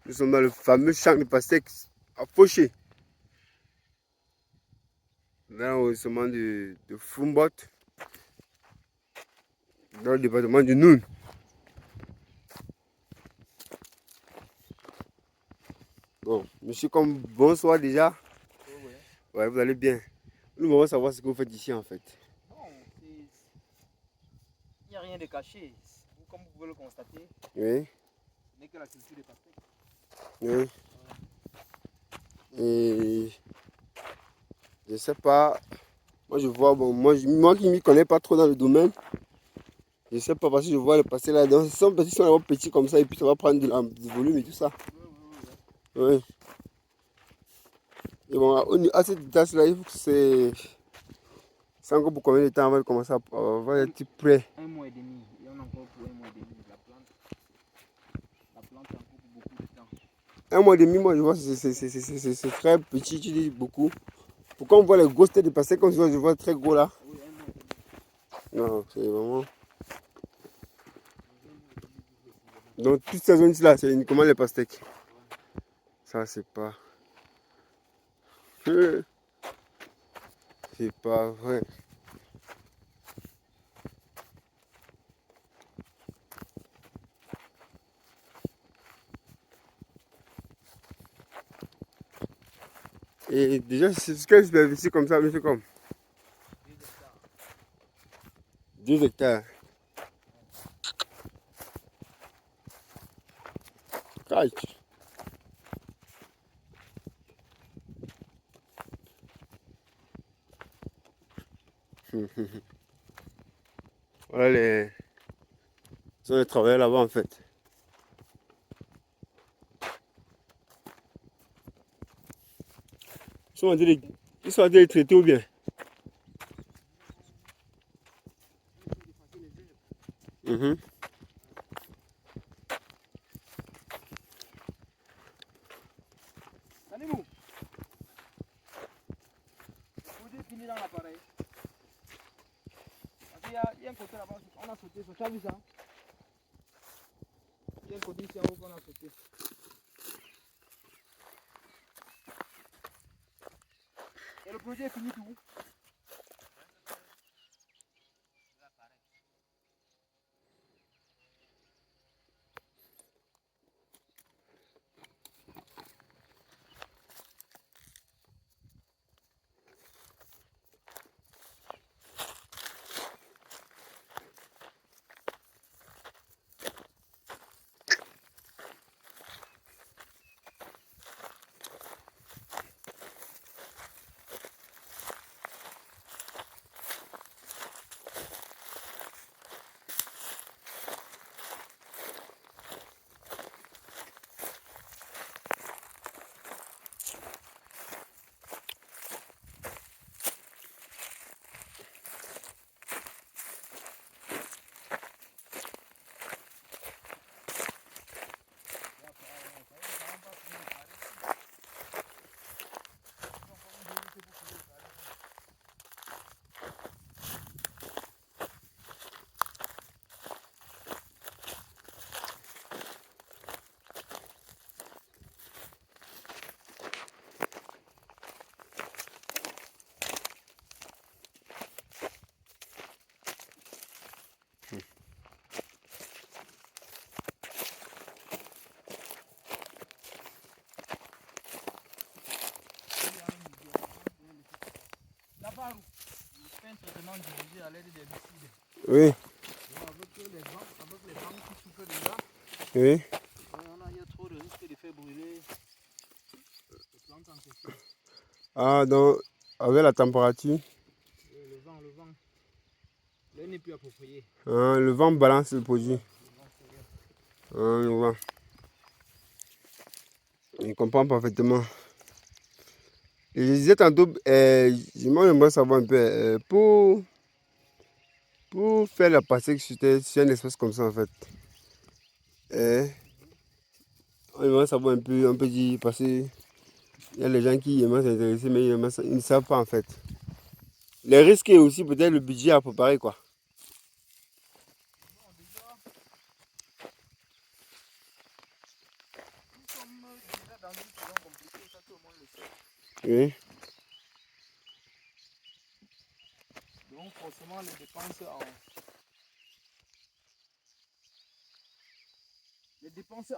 Nous sommes dans le fameux champ de pastèques à Fauché. Dans le semence de Fumbot, dans le département du Noun. Bon, monsieur, comme bonsoir déjà. Oui. Ouais, vous allez bien. Nous voulons savoir ce que vous faites ici en fait. Non, il n'y a rien de caché. Comme vous pouvez le constater, Oui. ce n'est que la culture des pastèques. Oui. Et je sais pas. Moi je vois, bon, moi qui ne m'y connais pas trop dans le domaine, je sais pas parce que je vois le passer là. Donc, ils sont petits comme ça et puis ça va prendre du volume et tout ça. Oui. Et bon, à cette tasse-là, il faut que c'est encore pour combien de temps avant de commencer à être prêt? 1 mois et demi. Il y en a encore pour 1 mois et demi. La plante est encore pour beaucoup de temps. 1 mois et demi, moi je vois c'est très petit, tu dis beaucoup. Pourquoi on voit les grosses têtes de pastèques comme je vois très gros là? Oui, 1 mois et demi. Non, c'est vraiment. Donc toute cette zone là, c'est uniquement les pastèques. Ça c'est pas. C'est pas vrai. Et déjà, c'est ce que je vais ici comme ça, monsieur comme 2 hectares. Kite. Voilà les travailleurs là-bas en fait. Ils sont en train de traiter ou bien? Mhm. Allez-vous. Vous êtes fini dans l'appareil. Parce qu'il y a un côté là-bas, on a sauté. Tu as vu ça? Il y a un côté ici en haut qu'on a sauté. Et le projet est fini tout. Là-bas, il fait un traitement dirigé à l'aide d'herbicides. Oui. Avec les bancs qui souffrent déjà, Oui. il y a trop de risques de faire brûler les plantes en question. Ah, donc avec la température, Le vent, l'air n'est plus approprié. hein, le vent balance le produit. Hein, le vent. Je comprends parfaitement. Et je disais tantôt, moi j'aimerais savoir un peu, pour faire la pastèque sur un espace comme ça en fait. On aimerait savoir un peu, on peut dire, parce qu'il y a les gens qui aimeraient s'intéresser, mais ils ne savent pas en fait. Les risques et aussi peut-être le budget à préparer quoi. le sait. Oui. Donc forcément les dépenses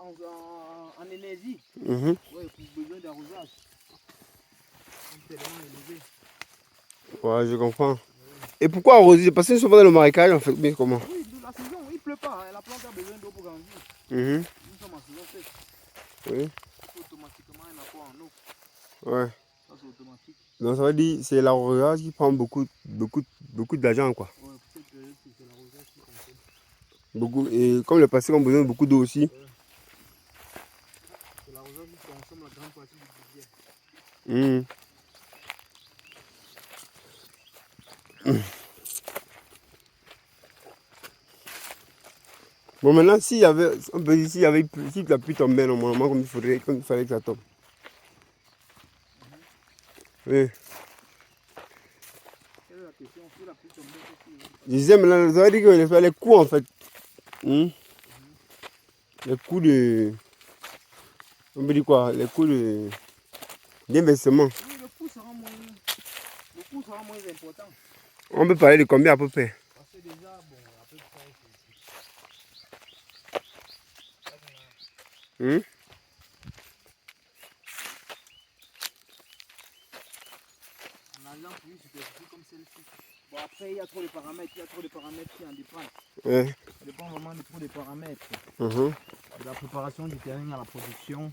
en énergie, Mhm. ouais, pour besoin d'arrosage, sont tellement élevées. Ouais, je comprends. Et pourquoi arroser? Parce qu'ils sont pas dans le marécage en fait, mais comment? Oui, de la saison, il ne pleut pas, hein, la plante a besoin d'eau pour grandir. Mhm. Nous sommes en saison sèche. Oui. Il faut automatiquement un apport en eau. Ouais. Ça c'est automatique. Donc ça veut dire c'est l'arrosage qui prend beaucoup d'argent quoi. Ouais, pour cette période, c'est l'arrosage qui consomme. Beaucoup. Et comme les passés ont besoin de beaucoup d'eau aussi. Ouais. C'est l'arrosage qui consomme la grande partie du budget. Mhm. Bon maintenant s'il y avait, on peut dire s'il y avait, si la pluie tombait normalement comme il fallait que ça tombe. Oui. Quelle est la question? Si la pluie tombait, qu'est-ce qu'il y a? Je disais maintenant, ça veut dire que les coûts en fait. Les coûts de. On peut dire quoi? Les coûts d'investissement. Oui, le coût sera moins important. On peut parler de combien à peu près? Parce que déjà, bon, à peu près, Hum? en argent pour une superficie comme celle-ci. Bon, après, il y a trop de paramètres qui en dépendent. Ouais. Ça dépend vraiment de trop de paramètres. Mhm. De la préparation du terrain à la production,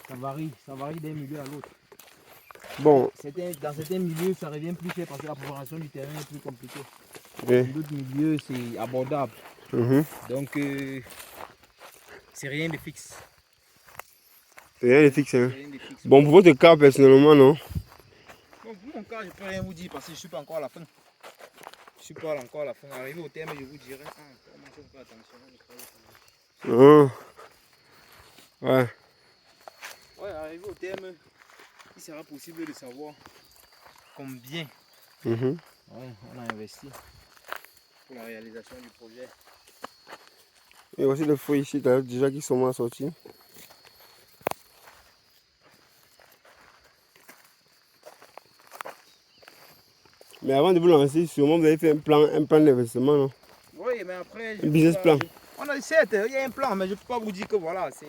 ça varie d'un milieu à l'autre. Bon. Dans certains milieux, ça revient plus cher parce que la préparation du terrain est plus compliquée. Ouais. Dans d'autres milieux, c'est abordable. Mhm. Donc, c'est rien de fixe. Rien de fixe. Hein. C'est rien de fixe. Bon, pour votre cas personnellement, non? Bon, pour mon cas, je ne peux rien vous dire parce que je ne suis pas encore à la fin. Je ne suis pas encore à la fin. Arrivé au terme, je vous dirai. Comment je fais attention. Ouais. Ouais, arrivé au terme, il sera possible de savoir combien Mhm. ouais, on a investi pour la réalisation du projet. Et voici les fruits ici déjà qui sont mal sortis. Mais avant de vous lancer, sûrement vous avez fait un plan d'investissement, non? Oui, mais après, un business plan. On a certes, il y a un plan, mais je ne peux pas vous dire que voilà, c'est.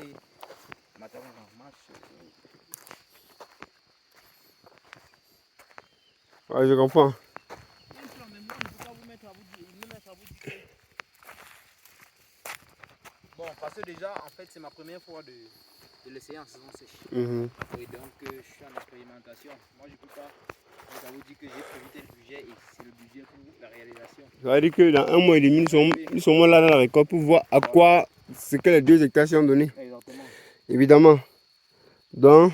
Ouais, je comprends. Il y a un plan, mais moi, je ne peux pas vous mettre à vous dire que. Bon, parce que déjà, en fait, c'est ma première fois de l'essayer en saison sèche. Mhm. Oui, donc je suis en expérimentation. Moi, je ne peux pas vous dire que j'ai prévu tel budget et c'est le budget pour la réalisation. Ça veut dire que dans un mois et demi, nous sommes là dans la récolte pour voir à quoi ce que les 2 hectares ont donné. Exactement. Évidemment. Donc,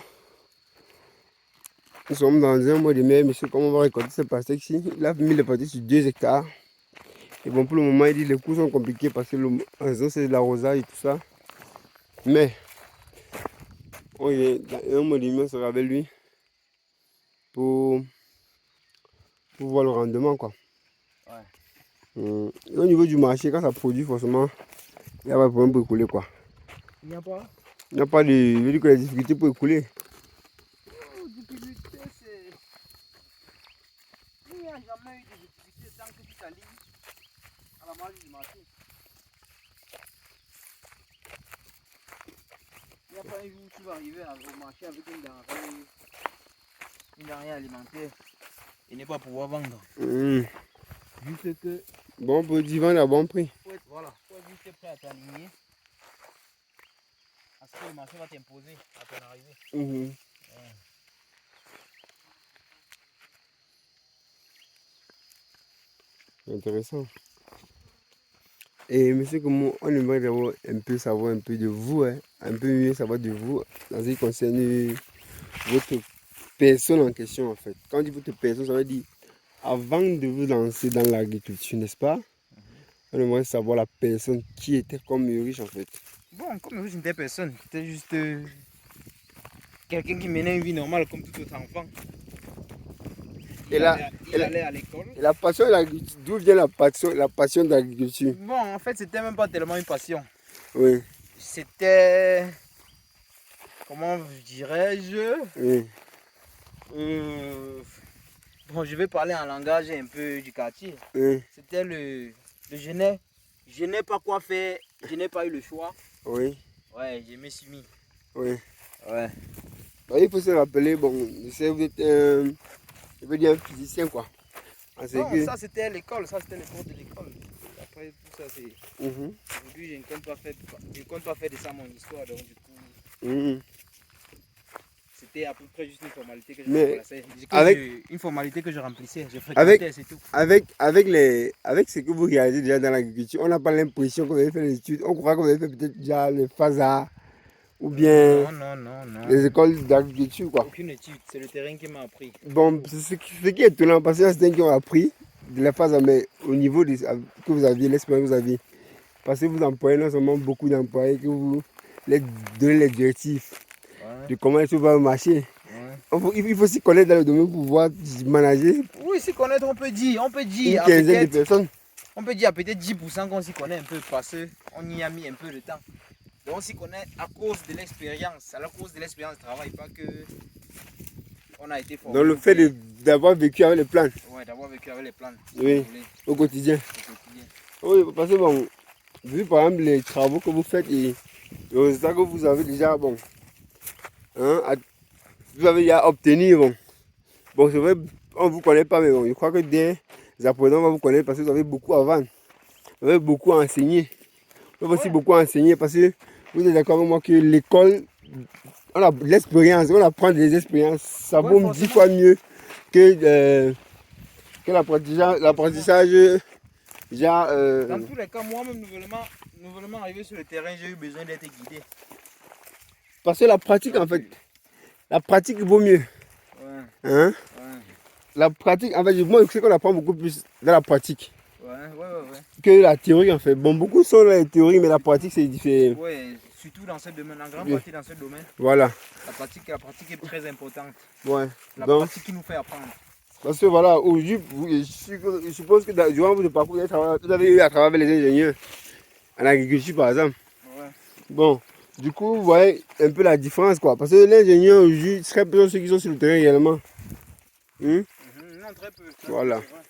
nous sommes dans un mois et demi, monsieur, comme on va récolter ce pastèque ici, il a mis les pastèques sur 2 hectares. Et bon, pour le moment, il dit que les coûts sont compliqués parce que c'est de l'arrosage et tout ça. Mais, dans un mois et demi, on sera avec lui pour voir le rendement, quoi. Ouais. Et au niveau du marché, quand ça produit, forcément, il n'y a pas de problème pour écouler, quoi. Il n'y a pas? Il n'y a pas de, je veux dire que les difficultés pour écouler. Difficulté, c'est. Il n'y a jamais eu de difficulté tant que tu t'alignes à la marge du marché. Il n'y a pas un jour où tu vas arriver au marché avec une denrée alimentaire et ne pas pouvoir vendre. Juste que. Bon, pour dire vendre à bon prix. Voilà, faut être juste prêt à t'aligner. Parce que le marché va t'imposer à ton arrivée. Ouais. Intéressant. Et monsieur, comment on aimerait d'abord un peu savoir un peu de vous, hein, un peu mieux savoir de vous, en ce qui concerne votre personne en question en fait. Quand on dit votre personne, ça veut dire avant de vous lancer dans l'agriculture, n'est-ce pas? On aimerait savoir la personne qui était comme riche en fait. Bon, comme je n'étais personne, c'était juste quelqu'un qui menait une vie normale comme tout autre enfant. Il allait à l'école. Et la passion de l'agriculture, d'où vient la passion de l'agriculture? Bon, en fait, c'était même pas tellement une passion. Oui. C'était comment dirais-je? Oui. Bon, je vais parler en langage un peu du quartier. Oui. C'était le je n'ai pas quoi faire, je n'ai pas eu le choix. Oui. Ouais, je me suis mis. Oui. Ouais. Bah, il faut se rappeler, bon, je sais, vous êtes un, je veux dire un physicien, quoi. Ah, c'est Non, que... ça c'était l'école, ça c'était les cours de l'école. Après tout ça, c'est. Mhm. Aujourd'hui, je ne compte pas faire de ça mon histoire, donc du coup, Mhm. c'était à peu près juste une formalité que je Mais remplissais. Une formalité que je remplissais, je avec, fréquentais, c'est tout. avec ce que vous réalisez déjà dans l'agriculture, on n'a pas l'impression que vous avez fait les études. On croit que vous avez fait peut-être déjà le FASA ou bien Non, non, non, non. les écoles d'agriculture, quoi. Aucune étude, c'est le terrain qui m'a appris. Bon, c'est ce qui est étonnant, parce que c'est qui ont appris de la FASA, mais au niveau que vous aviez, l'expérience que vous aviez. Parce que vous employez non seulement beaucoup d'employés, que vous les donnez les directives Ouais, de comment est-ce que va marcher. ouais. Il faut s'y connaître dans le domaine pour pouvoir manager Oui, s'y connaître, on peut une dire à quinzaine de peut-être, personnes. on peut dire à peut-être 10% qu'on s'y connaît un peu parce qu'on y a mis un peu de temps. Donc on s'y connaît à cause de l'expérience, à la cause de l'expérience de travail, pas que on a été formé. Donc le fait d'avoir vécu avec les plantes. Ouais, d'avoir vécu avec les plantes. Oui, au quotidien. Au quotidien. Oui, parce que bon, vu par exemple les travaux que vous faites et le résultat que vous avez déjà, bon, hein, vous avez déjà obtenu, bon c'est vrai, on ne vous connaît pas, mais bon, je crois que des apprenants vont vous connaître parce que vous avez beaucoup à vendre, vous avez beaucoup à enseigner. Vous avez aussi beaucoup à enseigner parce que vous êtes d'accord avec moi que l'école, on a l'expérience, on apprend des expériences, ça vaut 10 fois mieux que l'apprentissage. Dans tous les cas, moi-même, nouvellement arrivé sur le terrain, j'ai eu besoin d'être guidé. Parce que la pratique, en fait, la pratique vaut mieux. Ouais. Hein? Ouais. La pratique, en fait, moi, je sais qu'on apprend beaucoup plus dans la pratique Ouais. que la théorie, en fait. Bon, beaucoup sont dans la théorie, mais la pratique, c'est différent. Ouais, surtout dans ce domaine, en grande Oui. partie dans ce domaine. Voilà. La pratique est très importante. Ouais. La Donc, pratique qui nous fait apprendre. parce que voilà, aujourd'hui, je suppose que durant votre parcours, vous avez eu à travailler avec les ingénieurs en agriculture, par exemple. Ouais. Bon, du coup, vous voyez un peu la différence, quoi. Parce que l'ingénieur, aujourd'hui, très peu ceux qui sont sur le terrain réellement. Non, très peu. Voilà. C'est vrai.